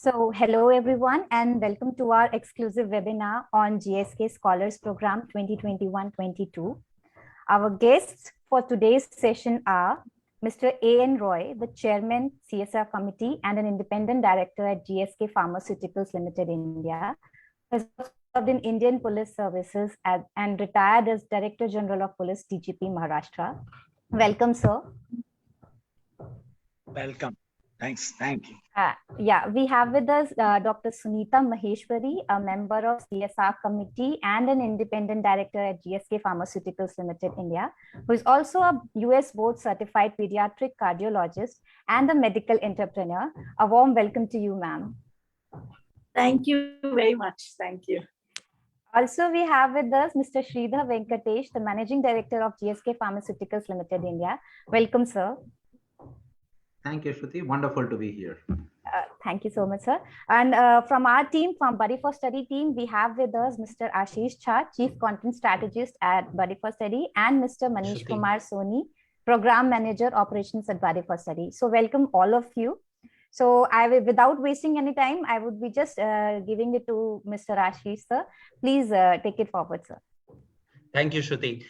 Hello everyone and welcome to our exclusive webinar on GSK Scholars Program 2021-22. Our guests for today's session are Mr. A.N. Roy, the Chairman, CSR Committee and an Independent Director at GSK Pharmaceuticals Limited India, who has served in Indian Police Services and retired as Director General of Police, DGP, Maharashtra. Welcome, sir. Welcome. Thanks. Thank you. We have with us Dr. Sunita Maheshwari, a member of CSR Committee and an Independent Director at GSK Pharmaceuticals Limited India, who is also a US Board Certified Pediatric Cardiologist and a medical entrepreneur. A warm welcome to you, ma'am. Thank you very much. Thank you. Also, we have with us Mr. Sridhar Venkatesh, the Managing Director of GSK Pharmaceuticals Limited India. Welcome, sir. Thank you, Shruti. Wonderful to be here. Thank you so much, sir. And from our team, from Buddy for Study team, we have with us Mr. Ashish Jha, Chief Content Strategist at Buddy for Study, and Mr. Manish Kumar Soni, Program Manager Operations at Buddy for Study. So welcome all of you. So without wasting any time, I would be just giving it to Mr. Ashish, sir. Please take it forward, sir. Thank you, Shruti.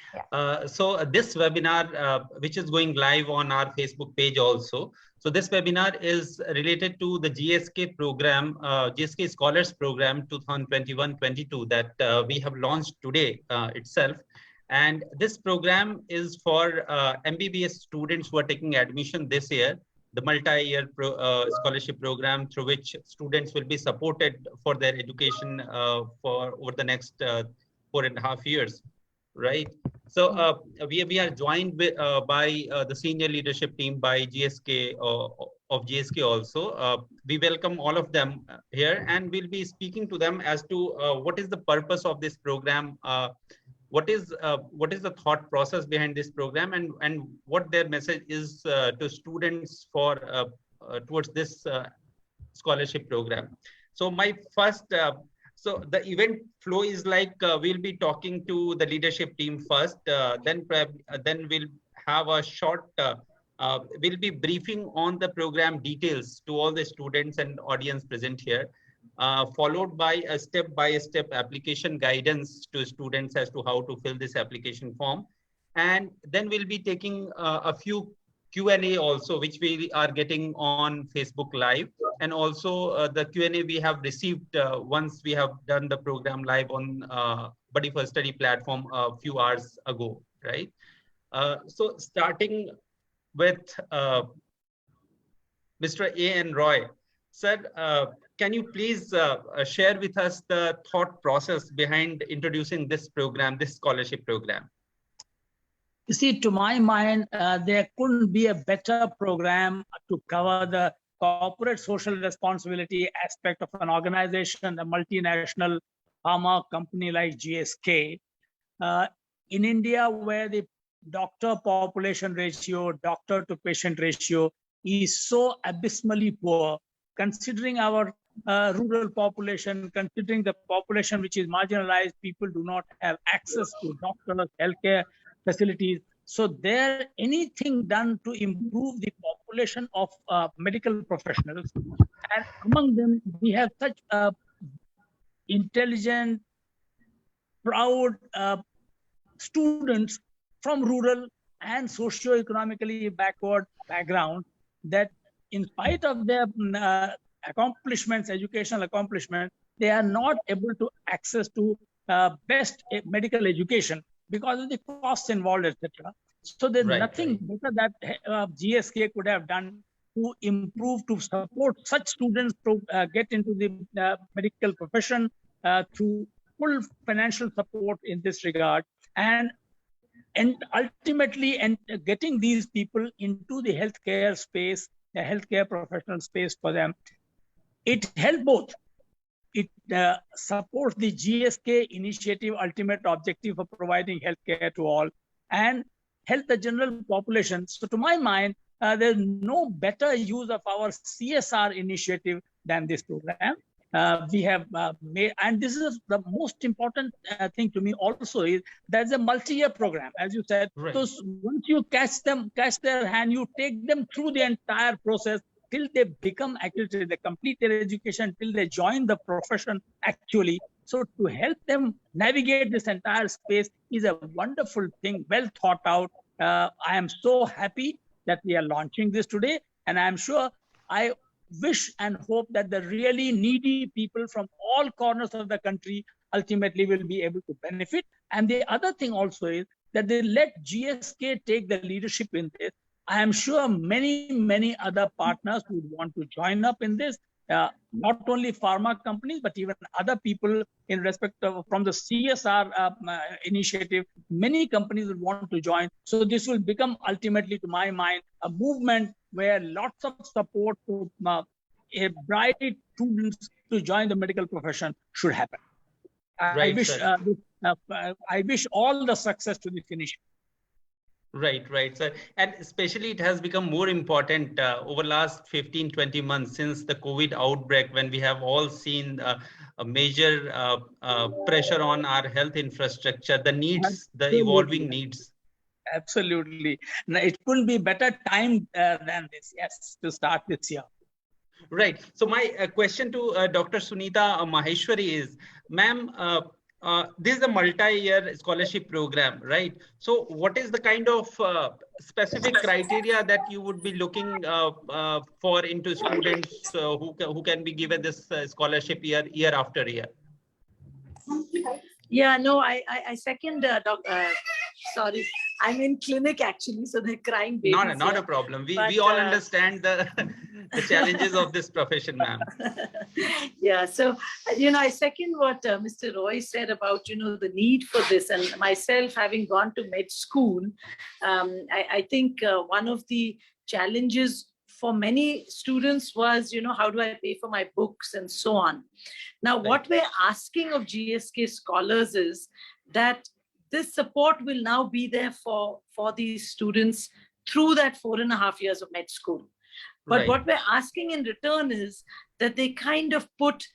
So this webinar, which is going live on our Facebook page also. So this webinar is related to the GSK program, GSK Scholars Program 2021-22 that we have launched today itself. And this program is for MBBS students who are taking admission this year, the multi-year scholarship program through which students will be supported for their education for over the next 4.5 years. Right. So we are joined by the senior leadership team by GSK of GSK also. We welcome all of them here and we'll be speaking to them as to what is the purpose of this program, what is the thought process behind this program, and what their message is to students for towards this scholarship program. So my first so the event flow is like we'll be talking to the leadership team first, then we'll have a short, we'll be briefing on the program details to all the students and audience present here, followed by a step-by-step application guidance to students as to how to fill this application form. And then we'll be taking a few Q&A also, which we are getting on Facebook Live. And also the Q&A we have received once we have done the program live on Buddy for Study platform a few hours ago, right? So starting with Mr. A.N. Roy. Sir, can you please share with us the thought process behind introducing this program, this scholarship program? You see, to my mind, there couldn't be a better program to cover the corporate social responsibility aspect of an organization, a multinational pharma company like GSK. In India, where the doctor population ratio, doctor to patient ratio is so abysmally poor, considering our rural population, considering the population which is marginalized, people do not have access to doctors, healthcare facilities. So there, anything done to improve the population of medical professionals, and among them we have such intelligent, proud students from rural and socio-economically backward background, that in spite of their accomplishments, educational accomplishments, they are not able to access to best medical education because of the costs involved, etc. So there's nothing better that GSK could have done to improve, to support such students to get into the medical profession through full financial support in this regard, and ultimately getting these people into the healthcare space, the healthcare professional space for them. It helped both. It supports the GSK initiative ultimate objective of providing healthcare to all and help the general population. So to my mind, there's no better use of our CSR initiative than this program. We have made, and this is the most important thing to me also, is there's a multi-year program, as you said. So once you catch their hand, you take them through the entire process till they become actually, till they complete their education, till they join the profession actually. So to help them navigate this entire space is a wonderful thing, well thought out. I am so happy that we are launching this today, and I am sure, I wish and hope that the really needy people from all corners of the country ultimately will be able to benefit. And the other thing also is that they let GSK take the leadership in this. I am sure many other partners would want to join up in this, not only pharma companies, but even other people in respect of from the CSR initiative. Many companies will want to join. So this will become ultimately, to my mind, a movement where lots of support to bright students to join the medical profession should happen. Right, I wish all the success to this initiative. Right, sir. And especially it has become more important over last 15-20 months since the COVID outbreak, when we have all seen a major pressure on our health infrastructure, the needs, the evolving needs. Absolutely. It couldn't be better time than this, yes, to start this year. Right. So my question to Dr. Sunita Maheshwari is, ma'am, this is a multi-year scholarship program, right? So what is the kind of specific criteria that you would be looking for into students who can be given this scholarship year after year? Yeah, no, I second, sorry, I'm in clinic actually, so they're crying babies. Not a problem. We all understand the challenges of this profession, ma'am. Yeah, so, I second what Mr. Roy said about, the need for this, and myself having gone to med school, I think one of the challenges for many students was, how do I pay for my books and so on. Now, what we're asking of GSK scholars is that this support will now be there for these students through that 4.5 years of med school. But what we're asking in return is that they kind of put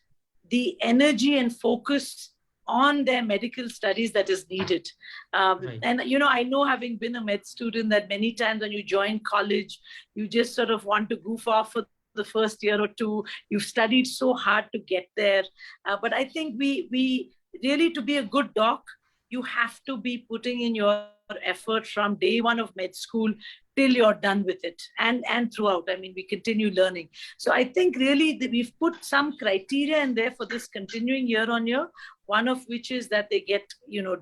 the energy and focus on their medical studies that is needed. And, I know, having been a med student, that many times when you join college, you just sort of want to goof off for the first year or two. You've studied so hard to get there. But I think we really, to be a good doc, you have to be putting in your effort from day one of med school till you're done with it, and throughout. I mean, we continue learning. So I think really that we've put some criteria in there for this continuing year on year, one of which is that they get,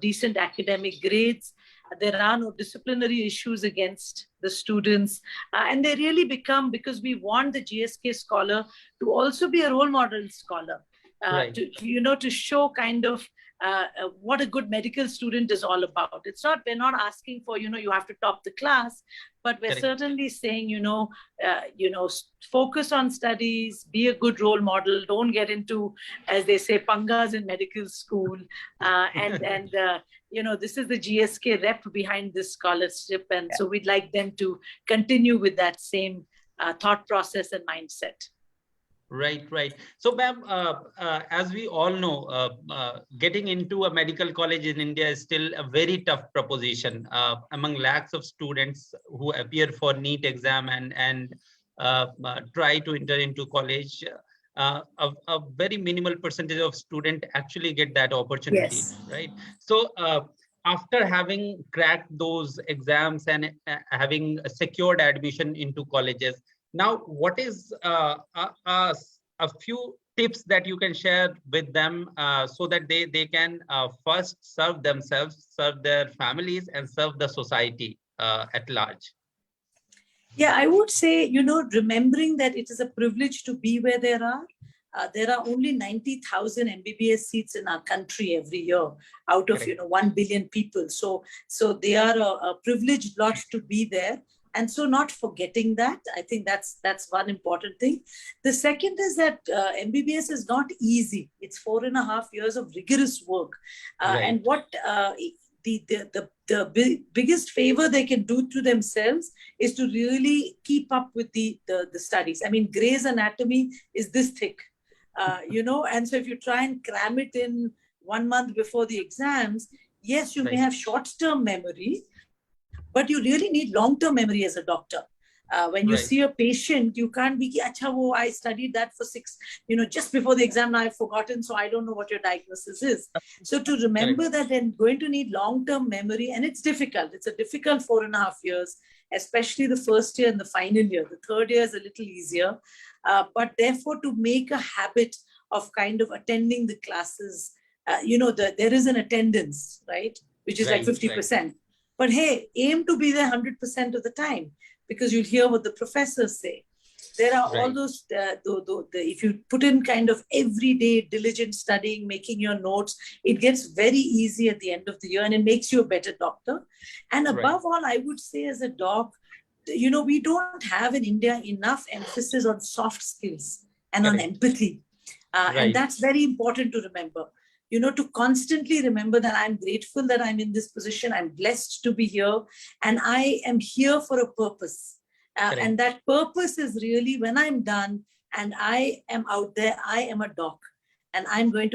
decent academic grades. There are no disciplinary issues against the students. And they really become, because we want the GSK scholar to also be a role model scholar, to show kind of what a good medical student is all about. We're not asking for, you have to top the class, but we're certainly saying, focus on studies, be a good role model, don't get into, as they say, pangas in medical school. This is the GSK rep behind this scholarship. And so we'd like them to continue with that same thought process and mindset. Right. So, ma'am, as we all know, getting into a medical college in India is still a very tough proposition among lakhs of students who appear for NEET exam and try to enter into college. A very minimal percentage of students actually get that opportunity, right? So, after having cracked those exams and having secured admission into colleges, now, what is a few tips that you can share with them so that they can first serve themselves, serve their families, and serve the society at large? Yeah, I would say, remembering that it is a privilege to be where there are only 90,000 MBBS seats in our country every year out of 1 billion people. So they are a privileged lot to be there. And so not forgetting that, I think that's one important thing. The second is that MBBS is not easy. It's 4.5 years of rigorous work. And what the biggest favor they can do to themselves is to really keep up with the studies. I mean, Grey's Anatomy is this thick, and so if you try and cram it in 1 month before the exams, yes, you may have short-term memory, but you really need long-term memory as a doctor. When you Right. see a patient, you can't be, Acha, wo, I studied that for just before the exam, now I've forgotten, so I don't know what your diagnosis is. So to remember that they're going to need long-term memory, and it's difficult. It's a difficult 4.5 years, especially the first year and the final year. The third year is a little easier. But therefore, to make a habit of kind of attending the classes, there is an attendance, right? Which is like 50%. But hey, aim to be there 100% of the time, because you'll hear what the professors say. There are all those, if you put in kind of everyday diligent studying, making your notes, it gets very easy at the end of the year, and it makes you a better doctor. And above all, I would say as a doc, we don't have in India enough emphasis on soft skills and on empathy. And that's very important to remember. To constantly remember that I'm grateful that I'm in this position, I'm blessed to be here, and I am here for a purpose. And that purpose is really, when I'm done and I am out there, I am a doc, and I'm going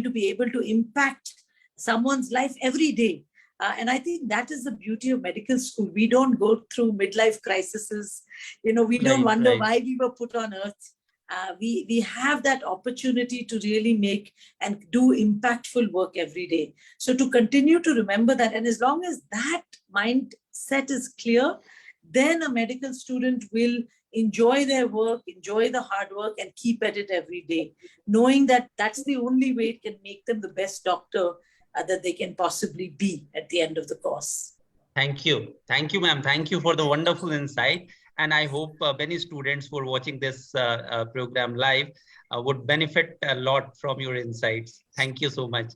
to be able to impact someone's life every day. And I think that is the beauty of medical school. We don't go through midlife crises. We don't wonder why we were put on earth. We have that opportunity to really make and do impactful work every day. So to continue to remember that, and as long as that mindset is clear, then a medical student will enjoy their work, enjoy the hard work, and keep at it every day, knowing that that's the only way it can make them the best doctor that they can possibly be at the end of the course. Thank you. Thank you, ma'am. Thank you for the wonderful insight. And I hope many students who are watching this program live would benefit a lot from your insights. Thank you so much.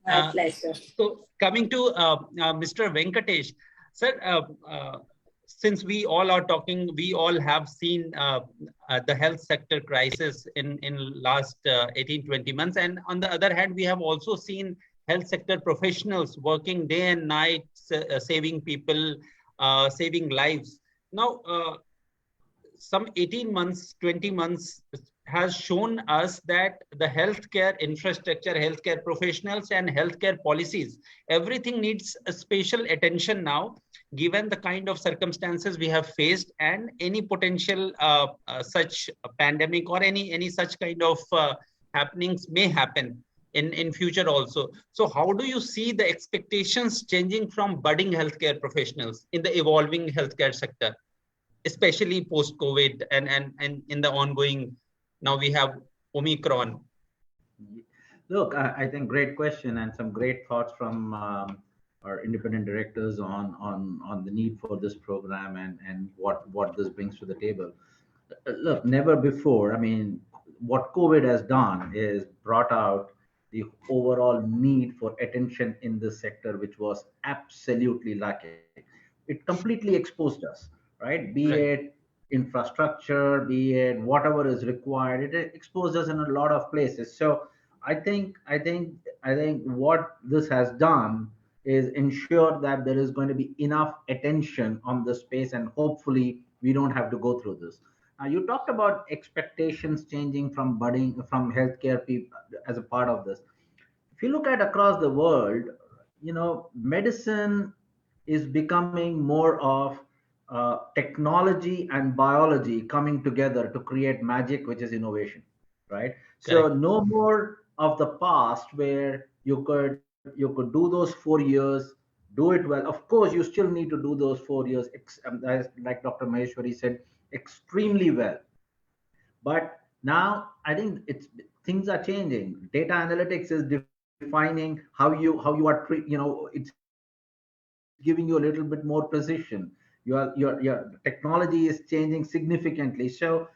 My pleasure. So coming to Mr. Venkatesh, sir, since we all are talking, we all have seen the health sector crisis in last 18-20 months. And on the other hand, we have also seen health sector professionals working day and night, saving people, saving lives. Now, some 18 months, 20 months has shown us that the healthcare infrastructure, healthcare professionals, and healthcare policies, everything needs a special attention now, given the kind of circumstances we have faced and any potential such pandemic or any such kind of happenings may happen in future also. So how do you see the expectations changing from budding healthcare professionals in the evolving healthcare sector, especially post-COVID and in the ongoing, now we have Omicron? Look, I think great question and some great thoughts from our independent directors on the need for this program and what this brings to the table. Look, never before, I mean, what COVID has done is brought out the overall need for attention in this sector, which was absolutely lacking. It completely exposed us, right? Be it infrastructure, be it whatever is required, it exposed us in a lot of places. So I think what this has done is ensure that there is going to be enough attention on this space, and hopefully we don't have to go through this. You talked about expectations changing from healthcare people as a part of this. If you look at across the world, medicine is becoming more of technology and biology coming together to create magic, which is innovation, right? So no more of the past where you could do those 4 years, do it well. Of course, you still need to do those 4 years, like Dr. Maheshwari said, extremely well. But now I think things are changing. Data analytics is defining how you are it's giving you a little bit more precision. Your technology is changing significantly. So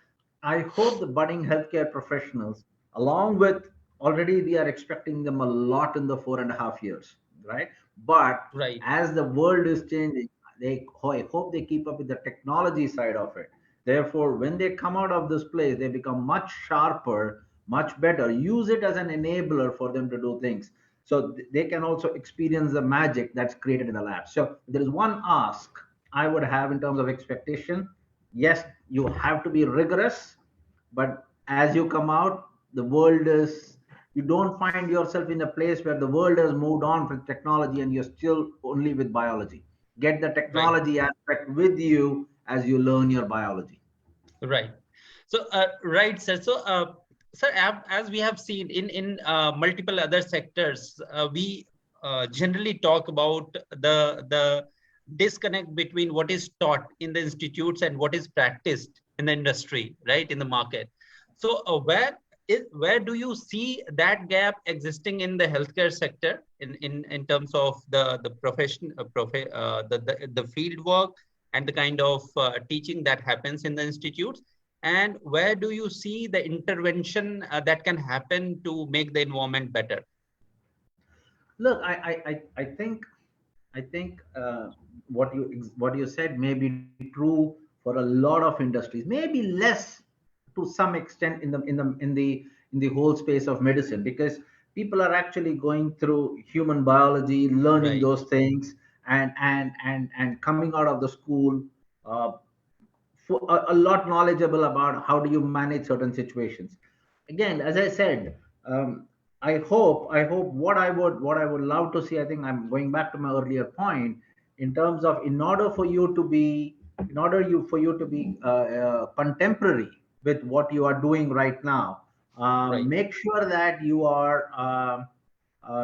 I hope the budding healthcare professionals, along with, already we are expecting them a lot in the 4.5 years, right? But as the world is changing, I hope they keep up with the technology side of it. Therefore, when they come out of this place, they become much sharper, much better. Use it as an enabler for them to do things, so they can also experience the magic that's created in the lab. So there is one ask I would have in terms of expectation. Yes, you have to be rigorous, but as you come out, you don't find yourself in a place where the world has moved on from technology and you're still only with biology. Get the technology aspect with you as you learn your biology. Right. So, right, sir. So, sir, as we have seen in multiple other sectors, we generally talk about the disconnect between what is taught in the institutes and what is practiced in the industry, right, in the market. So, where do you see that gap existing in the healthcare sector in terms of the profession, the field work and the kind of teaching that happens in the institutes? And where do you see the intervention that can happen to make the environment better? Look, I think what you said may be true for a lot of industries, maybe less to some extent in the whole space of medicine, because people are actually going through human biology, learning Right. those things, and coming out of the school uh, for a lot knowledgeable about how do you manage certain situations. Again, as I said, I hope what I would love to see. I think I'm going back to my earlier point in terms of for you to be contemporary with what you are doing right now. Right. Make sure that you are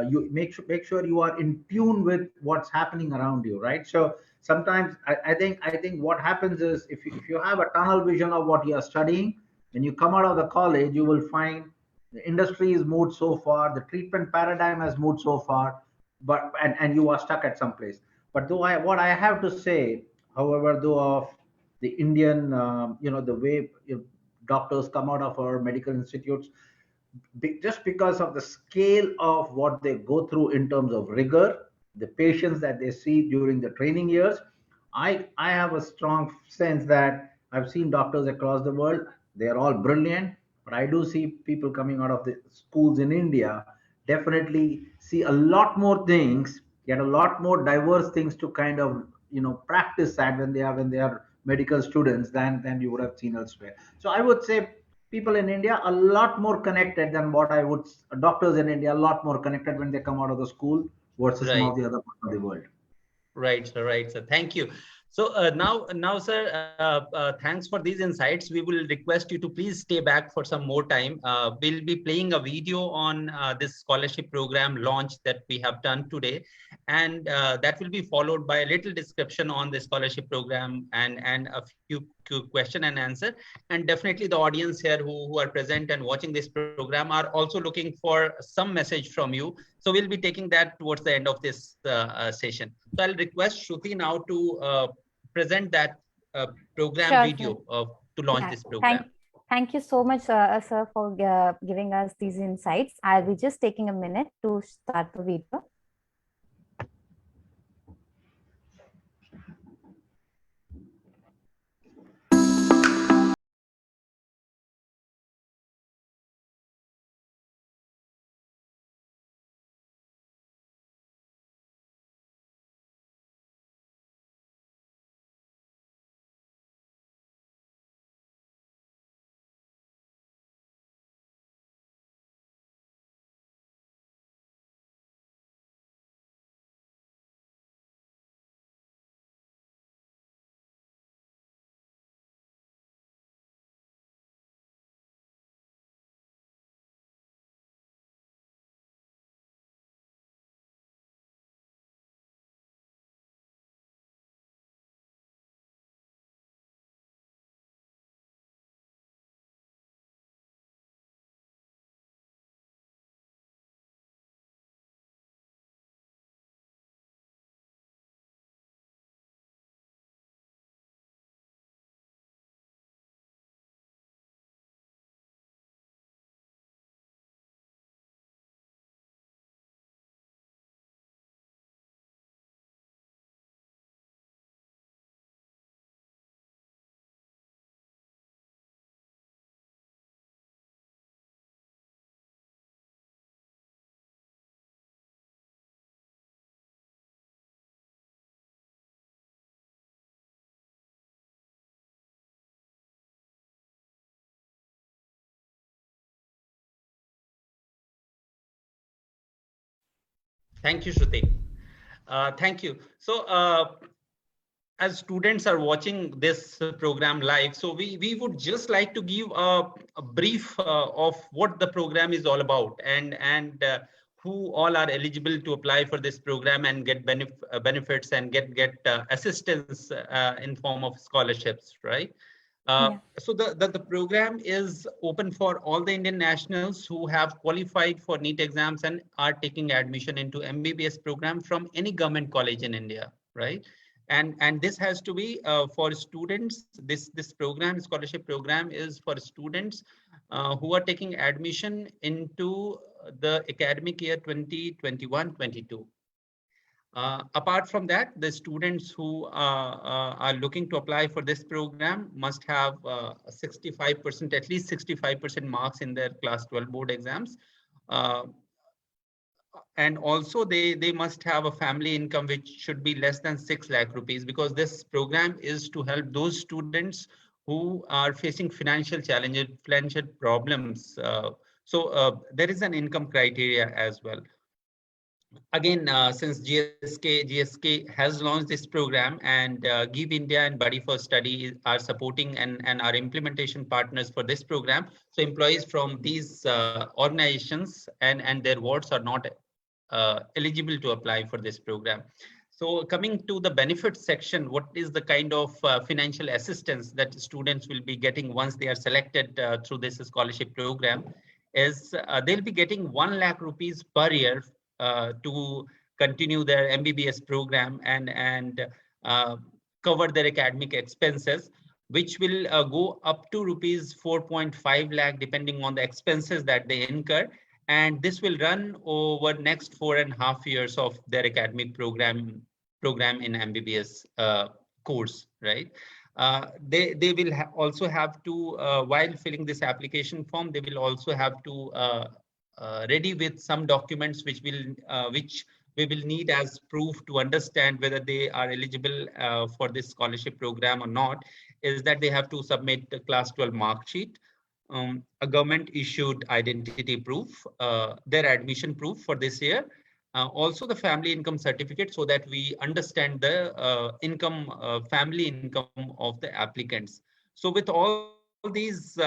you make sure you are in tune with what's happening around you, right? So sometimes I think what happens is if you have a tunnel vision of what you are studying, when you come out of the college, you will find the industry is moved so far, the treatment paradigm has moved so far, but and you are stuck at some place. But what I have to say, however, though, of the Indian, the way doctors come out of our medical institutes, just because of the scale of what they go through in terms of rigor, the patients that they see during the training years, I have a strong sense that I've seen doctors across the world. They are all brilliant, but I do see people coming out of the schools in India definitely see a lot more things, get a lot more diverse things to kind of practice at when they are medical students than you would have seen elsewhere. So I would say people in India a lot more connected than what I would doctors in India a lot more connected when they come out of the school versus some of Right. the other parts of the world. Right, sir. Right, sir. Thank you. So now, sir, thanks for these insights. We will request you to please stay back for some more time. We'll be playing a video on this scholarship program launch that we have done today, and that will be followed by a little description on the scholarship program and a few question and answer. And definitely, the audience here who are present and watching this program are also looking for some message from you. So we'll be taking that towards the end of this session. So I'll request Shruti now to present that program Sure, video sir. to launch Yeah, this program. thank you so much, sir, for giving us these insights. I'll be just taking a minute to start the video. Thank you, Shruti. Thank you. So as students are watching this program live, so we would just like to give a brief of what the program is all about, and who all are eligible to apply for this program and get benefits and get assistance in form of scholarships, right? So the program is open for all the Indian nationals who have qualified for NEET exams and are taking admission into MBBS program from any government college in India, right? And this has to be for students. This program, scholarship program, is for students who are taking admission into the academic year 2021-22. Apart from that, the students who are looking to apply for this program must have 65%, at least 65% marks in their class 12 board exams. And also they must have a family income which should be less than 6 lakh rupees, because this program is to help those students who are facing financial challenges, financial problems. So there is an income criteria as well. Again, since GSK has launched this program, and Give India and Buddy for Study are supporting and are implementation partners for this program. So employees from these organizations and their wards are not eligible to apply for this program. So coming to the benefits section, what is the kind of financial assistance that students will be getting once they are selected through this scholarship program is they'll be getting 1 lakh rupees per year to continue their MBBS program and cover their academic expenses, which will go up to rupees 4.5 lakh depending on the expenses that they incur. And this will run over next 4.5 years of their academic program in MBBS course, right? They will also have to, while filling this application form, they will also have to ready with some documents which we will need as proof to understand whether they are eligible for this scholarship program or not. Is that they have to submit the class 12 mark sheet, a government issued identity proof, their admission proof for this year, also the family income certificate, so that we understand the family income of the applicants. So with all these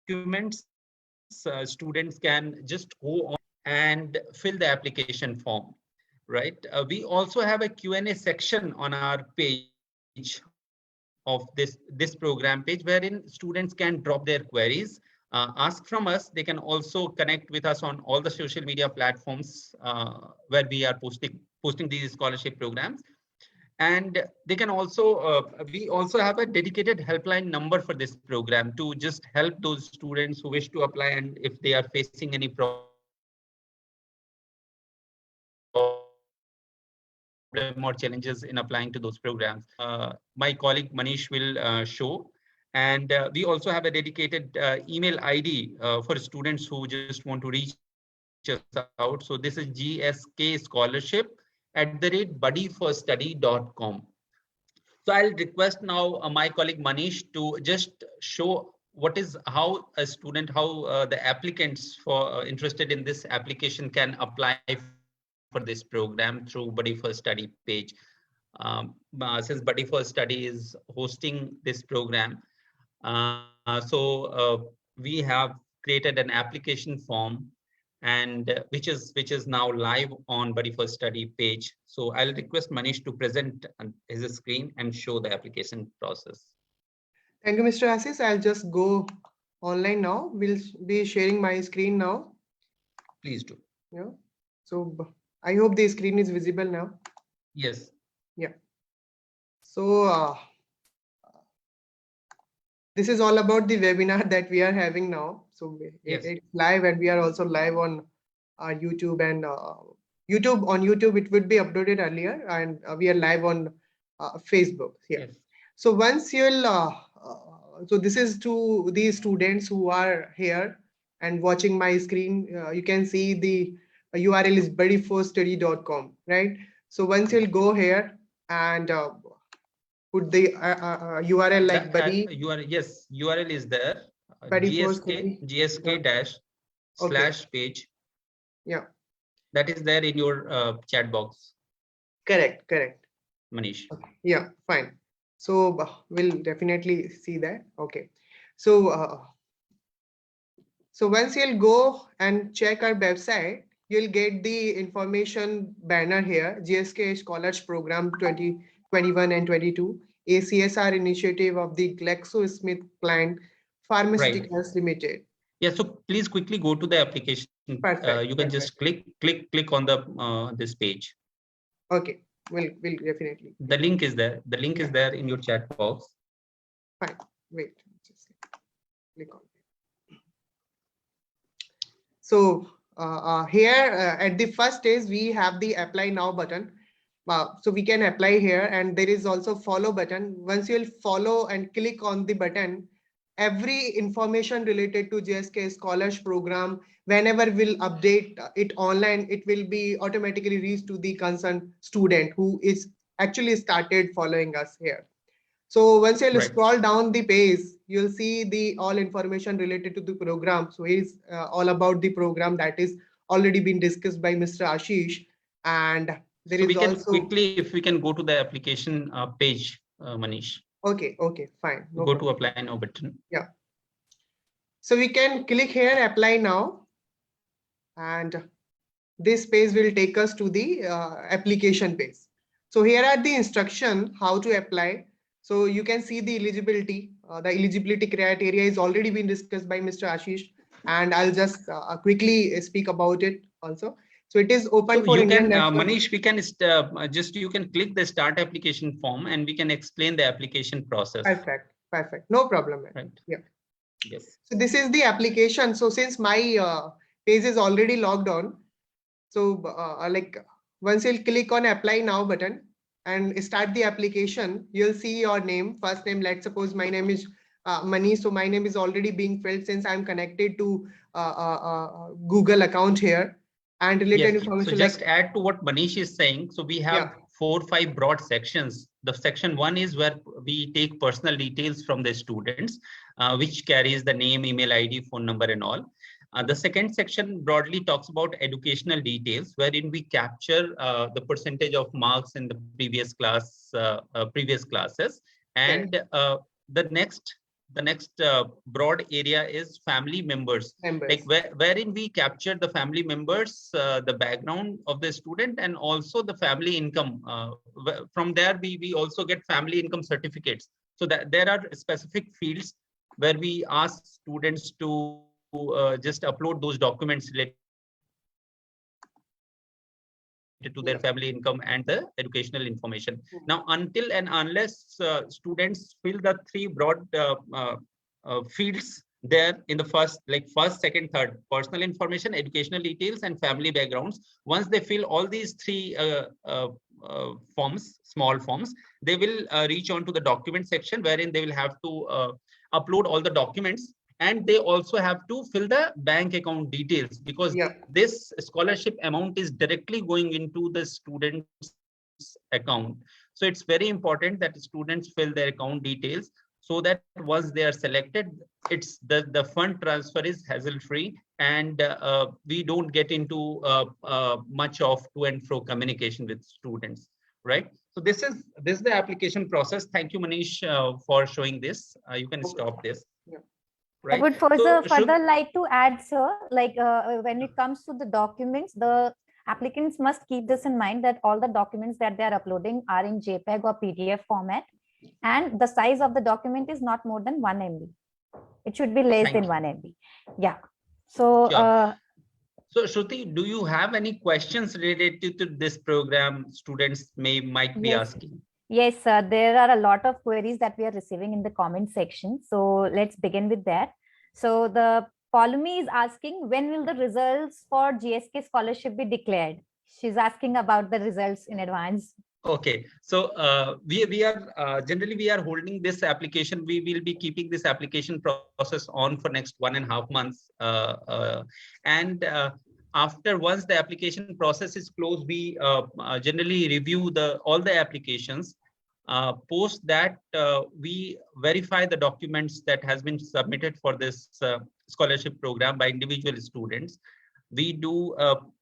documents, students can just go on and fill the application form, right? We also have a Q&A section on our page of this program page, wherein students can drop their queries, ask from us. They can also connect with us on all the social media platforms where we are posting these scholarship programs. And they can also, we also have a dedicated helpline number for this program to just help those students who wish to apply, and if they are facing any problem or challenges in applying to those programs. My colleague Manish will show. And we also have a dedicated email ID for students who just want to reach us out. So this is gskScholarship@buddyforstudy.com. So I'll request now my colleague Manish to just show how the applicants for interested in this application can apply for this program through Buddy for Study page. Since Buddy for Study is hosting this program, we have created an application form, and which is now live on Buddy for Study page. So I'll request Manish to present his screen and show the application process. Thank you, Mr. Assis. I'll just go online now. We'll be sharing my screen now. Please do. Yeah. So I hope the screen is visible now. Yes. Yeah. So this is all about the webinar that we are having now. So yes, it's live, and we are also live on YouTube, and YouTube it would be uploaded earlier, and we are live on Facebook here. Yes. So once you'll so this is to the students who are here and watching my screen. You can see the URL is buddyforstudy.com, right? So once you'll go here and put the URL like Buddy. URL is there. GSK / page. Yeah. That is there in your chat box. Correct, correct. Manish. Yeah, fine. So we'll definitely see that. Okay. So so once you'll go and check our website, you'll get the information banner here, GSK Scholars Program 2021 and 22, a CSR initiative of the GlaxoSmithKline Pharmaceuticals Limited. Yeah, so please quickly go to the application. Perfect. You can just click on the this page. Okay, we'll definitely. The link is there. The link is there in your chat box. Fine. Wait, just click on it. So here at the first stage, we have the apply now button. So we can apply here, and there is also follow button. Once you'll follow and click on the button, every information related to GSK Scholars Program, whenever we'll update it online, it will be automatically reached to the concerned student who is actually started following us here. So once you'll scroll down the page, you'll see the all information related to the program. So it's all about the program that is already been discussed by Mr. Ashish. And there is we can also quickly, if we can go to the application page, Manish. Okay, fine. No go problem. To apply now button. Yeah. So we can click here, apply now. And this page will take us to the application page. So here are the instructions how to apply. So you can see the eligibility. The eligibility criteria is already been discussed by Mr. Ashish, and I'll just quickly speak about it also. So it is open so for you Indian can, Manish, we can just you can click the start application form and we can explain the application process. Perfect. No problem. Right. Yeah. Yes. So this is the application. So since my page is already logged on, so like once you'll click on apply now button and start the application, you'll see your name, first name. Let's suppose my name is Manish. So my name is already being filled since I'm connected to Google account here. And related information. So just add to what Manish is saying. So we have 4 or 5 broad sections. The section 1 is where we take personal details from the students, which carries the name, email ID, phone number, and all. The second section broadly talks about educational details, wherein we capture the percentage of marks in the previous classes, and the next broad area is family members. Like wherein we capture the family members, the background of the student, and also the family income. From there, we also get family income certificates. So that there are specific fields where we ask students to just upload those documents related to their family income and the educational information. Now, until and unless students fill the 3 broad fields there in the first, second, third, personal information, educational details, and family backgrounds. Once they fill all these 3 forms, small forms, they will reach on to the document section, wherein they will have to upload all the documents. And they also have to fill the bank account details, because this scholarship amount is directly going into the student's account. So it's very important that students fill their account details, so that once they are selected, it's the fund transfer is hassle-free, and we don't get into much of to and fro communication with students, right? So this is the application process. Thank you, Manish, for showing this. You can stop this. Right. I would further like to add, sir, like when it comes to the documents, the applicants must keep this in mind, that all the documents that they are uploading are in JPEG or PDF format, and the size of the document is not more than 1 MB. It should be less than 1 MB. Yeah. So, so Shruti, do you have any questions related to this program students might be asking? Yes, there are a lot of queries that we are receiving in the comment section. So let's begin with that. So the Polumi is asking, when will the results for GSK scholarship be declared? She's asking about the results in advance. Okay, so we are generally we are holding this application. We will be keeping this application process on for next 1.5 months, and after once the application process is closed, we generally review all the applications. Post that, we verify the documents that has been submitted for this scholarship program by individual students. we do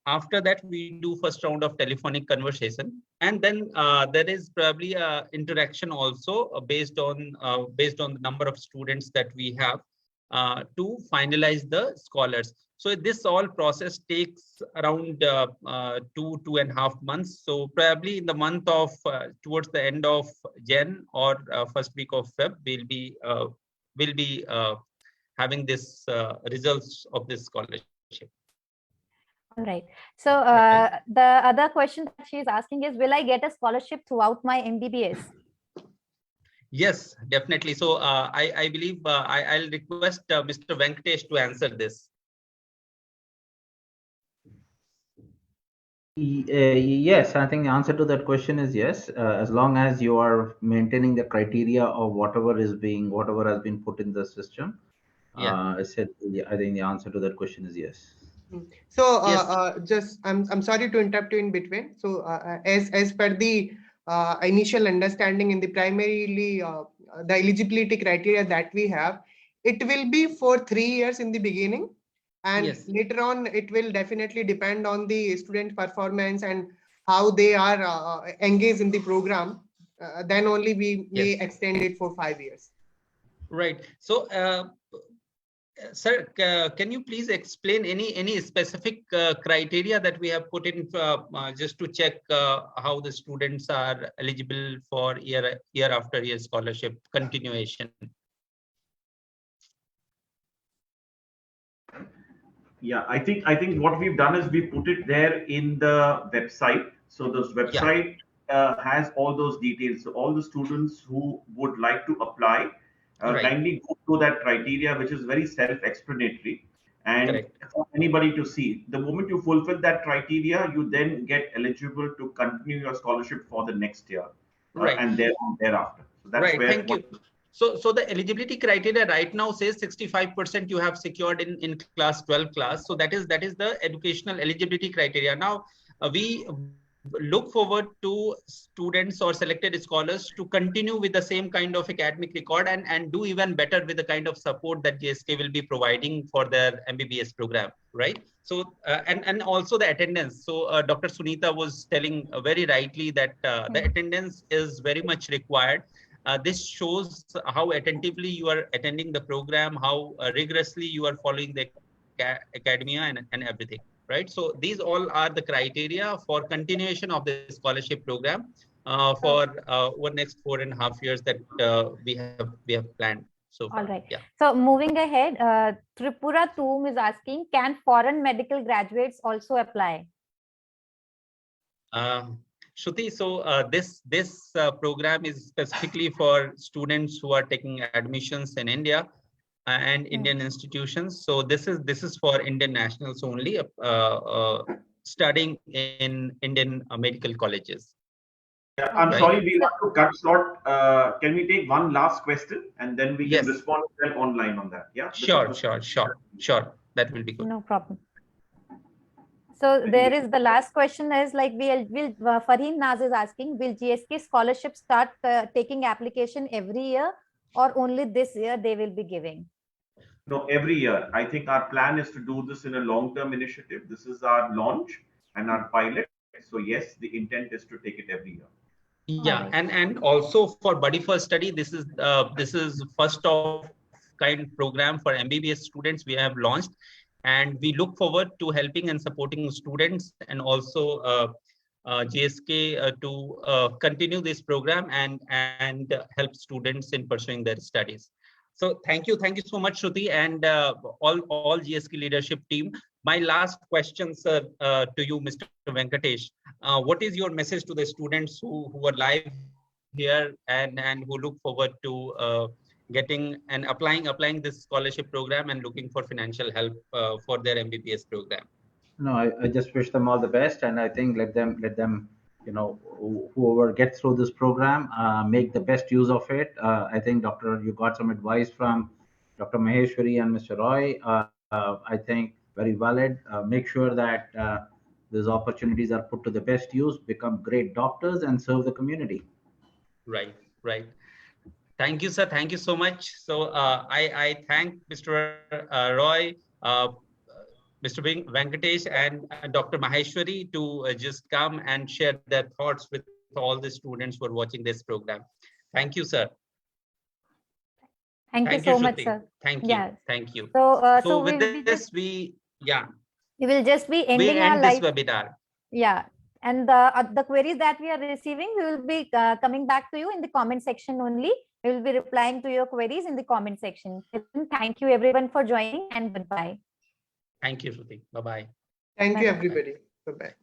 after that we do first round of telephonic conversation, and then there is probably a interaction also based on the number of students that we have to finalize the scholars. So this all process takes around 2.5 months. So probably in the month of towards the end of Jan or first week of Feb, we'll be having this results of this scholarship. All right. So the other question that she is asking is, will I get a scholarship throughout my MBBS? Yes, definitely. So I believe I'll request Mr. Venkatesh to answer this. Yes, I think the answer to that question is yes. As long as you are maintaining the criteria of whatever has been put in the system. Yeah. I think the answer to that question is yes. So Yes. just I'm sorry to interrupt you in between. So as per the initial understanding in the primarily the eligibility criteria that we have, it will be for 3 years in the beginning, and Yes. later on it will definitely depend on the student performance and how they are engaged in the program. Then only we may extend it for 5 years. Right. So sir, can you please explain any specific criteria that we have put in just to check how the students are eligible for year after year scholarship continuation? Yeah, I think what we've done is we put it there in the website. So this website has all those details. So all the students who would like to apply, kindly go through that criteria, which is very self-explanatory, and for anybody to see. The moment you fulfill that criteria, you then get eligible to continue your scholarship for the next year, and thereafter. So that's where. Thank you. So the eligibility criteria right now says 65% you have secured in class 12 class. So that is the educational eligibility criteria. Now we look forward to students or selected scholars to continue with the same kind of academic record and do even better with the kind of support that GSK will be providing for their MBBS program, right? So and also the attendance. So Dr. Sunita was telling very rightly that the attendance is very much required. This shows how attentively you are attending the program, how rigorously you are following the academia and everything, right? So these all are the criteria for continuation of the scholarship program for over next 4.5 years that we have planned. So all right. Yeah. So moving ahead, Tripura Toom is asking, can foreign medical graduates also apply? Shruti, so this program is specifically for students who are taking admissions in India and Indian institutions. So this is for Indian nationals only studying in Indian medical colleges. Yeah, I'm sorry, we have to cut short. Can we take one last question and then we can respond to them online on that? Yeah. Sure. That will be good. No problem. So there is the last question is like, will Farheen Naz is asking, will GSK scholarship start taking application every year or only this year they will be giving? No, every year. I think our plan is to do this in a long-term initiative. This is our launch and our pilot. So yes, the intent is to take it every year. Yeah, and also for Buddy First Study, this is first of kind program for MBBS students we have launched, and we look forward to helping and supporting students and also GSK to continue this program and help students in pursuing their studies. So thank you so much, Shruti, and all GSK leadership team. My last question, sir, to you, Mr. Venkatesh. What is your message to the students who are live here and who look forward to getting and applying this scholarship program and looking for financial help for their MBBS program? No, I just wish them all the best, and I think let them, you know, whoever gets through this program, make the best use of it. I think, Doctor, you got some advice from Dr. Maheshwari and Mr. Roy. I think very valid. Make sure that these opportunities are put to the best use, become great doctors, and serve the community. Right. Thank you, sir. Thank you so much. So I thank Mr. Roy, Mr. Venkatesh and Dr. Maheshwari to just come and share their thoughts with all the students who are watching this program. Thank you, sir. Thank you so much, Shruti. sir. Thank you. Yes. Thank you. So with this, we will just be ending end our this live webinar. Yeah. And the queries that we are receiving, we will be coming back to you in the comment section only. We will be replying to your queries in the comment section. Thank you everyone for joining, and goodbye. Thank you, Shruti. Bye-bye. Thank you, Bye-bye. everybody. Bye-bye.